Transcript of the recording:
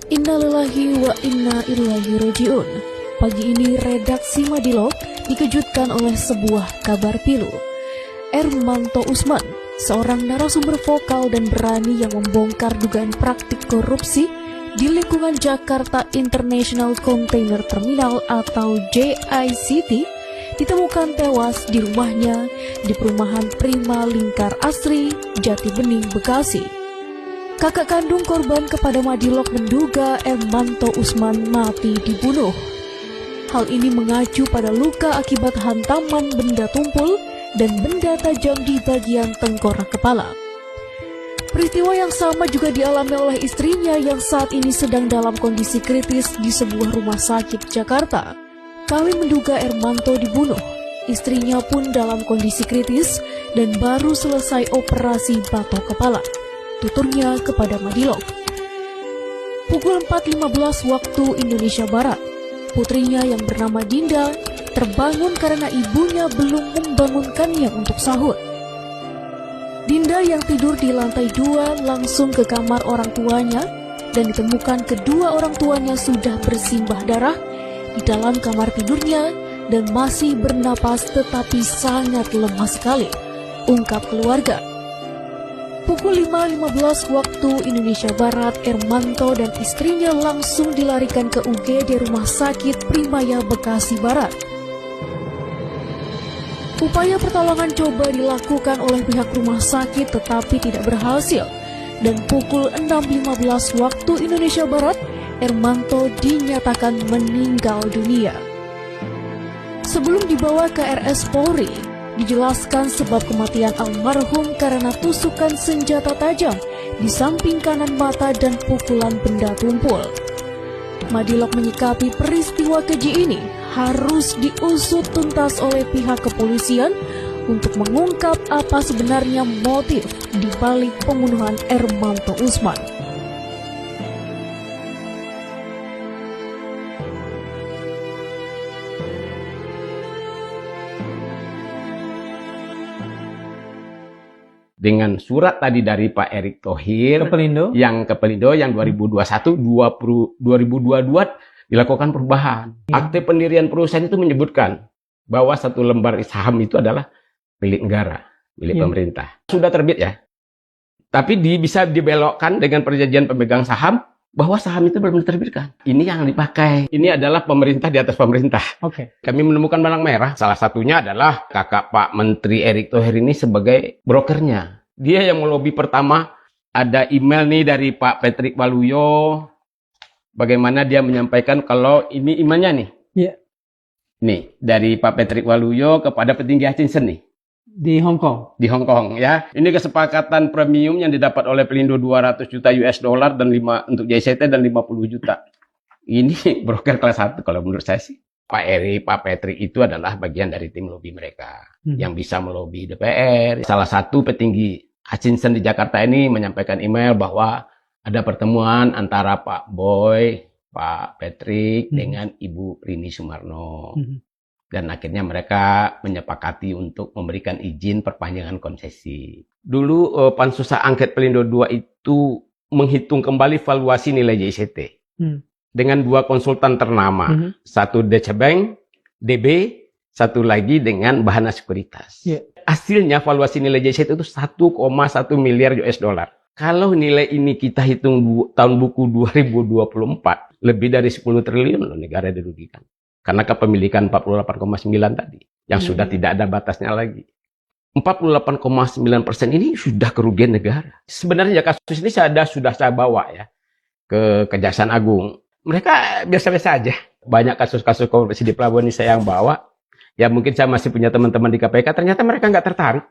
Innalillahi wa inna ilaihi raji'un. Pagi ini redaksi Madilog dikejutkan oleh sebuah kabar pilu. Ermanto Usman, seorang narasumber vokal dan berani yang membongkar dugaan praktik korupsi di lingkungan Jakarta International Container Terminal atau JICT, ditemukan tewas di rumahnya di perumahan Prima Lingkar Asri, Jati Bening, Bekasi. Kakak kandung korban kepada Madilog menduga Ermanto Usman mati dibunuh. Hal ini mengacu pada luka akibat hantaman benda tumpul dan benda tajam di bagian tengkorak kepala. Peristiwa yang sama juga dialami oleh istrinya yang saat ini sedang dalam kondisi kritis di sebuah rumah sakit Jakarta. Kami menduga Ermanto dibunuh. Istrinya pun dalam kondisi kritis dan baru selesai operasi batok kepala, tuturnya kepada Madilog. Pukul 4.15 waktu Indonesia Barat, putrinya yang bernama Dinda terbangun karena ibunya belum membangunkannya untuk sahur. Dinda yang tidur di lantai 2 langsung ke kamar orang tuanya dan ditemukan kedua orang tuanya sudah bersimbah darah di dalam kamar tidurnya dan masih bernapas tetapi sangat lemah sekali, ungkap keluarga. Pukul 5.15 waktu Indonesia Barat, Ermanto dan istrinya langsung dilarikan ke UGD Rumah Sakit Primaya Bekasi Barat. Upaya pertolongan coba dilakukan oleh pihak rumah sakit tetapi tidak berhasil, dan pukul 6.15 waktu Indonesia Barat, Ermanto dinyatakan meninggal dunia. Sebelum dibawa ke RS Polri, dijelaskan sebab kematian almarhum karena tusukan senjata tajam di samping kanan mata dan pukulan benda tumpul. Madilog menyikapi peristiwa keji ini harus diusut tuntas oleh pihak kepolisian untuk mengungkap apa sebenarnya motif di balik pembunuhan Ermanto Usman. Dengan surat tadi dari Pak Erick Thohir yang ke Pelindo yang 2021 2022 dilakukan perubahan. Akte pendirian perusahaan itu menyebutkan bahwa satu lembar saham itu adalah milik negara, milik pemerintah. Sudah terbit ya. Tapi bisa dibelokkan dengan perjanjian pemegang saham bahwa saham itu belum diterbitkan. Ini yang dipakai. Ini adalah pemerintah di atas pemerintah. Kami menemukan benang merah. Salah satunya adalah kakak Pak Menteri Erick Thohir ini sebagai brokernya. Dia yang melobi pertama. Ada email nih dari Pak Patrick Waluyo. Bagaimana dia menyampaikan kalau ini emailnya nih. Iya. Nih, dari Pak Patrick Waluyo kepada petinggi Hutchinson nih. Di Hong Kong. Di Hong Kong ya. Ini kesepakatan premium yang didapat oleh Pelindo 200 juta US dollar dan 5 untuk JCT dan 50 juta. Ini broker kelas 1 kalau menurut saya sih. Pak Patrick itu adalah bagian dari tim lobby mereka yang bisa melobi DPR. Salah satu petinggi Hutchinson di Jakarta ini menyampaikan email bahwa ada pertemuan antara Pak Boy, Pak Patrick dengan Ibu Rini Sumarno. Dan akhirnya mereka menyepakati untuk memberikan izin perpanjangan konsesi. Dulu Pansus Hak Angket Pelindo II itu menghitung kembali valuasi nilai JCT dengan 2 konsultan ternama. Satu Deutsche Bank, DB, satu lagi dengan Bahana Sekuritas. Hasilnya valuasi nilai JCT itu 1,1 miliar US dollar. Kalau nilai ini kita hitung tahun buku 2024, lebih dari 10 triliun loh negara dirugikan. Karena kepemilikan 48,9 tadi, yang sudah tidak ada batasnya lagi. 48,9% ini sudah kerugian negara. Sebenarnya kasus ini sudah saya bawa ya ke Kejaksaan Agung. Mereka biasa-biasa aja. Banyak kasus-kasus korupsi di pelabuhan ini saya yang bawa. Ya mungkin saya masih punya teman-teman di KPK, ternyata mereka nggak tertarik.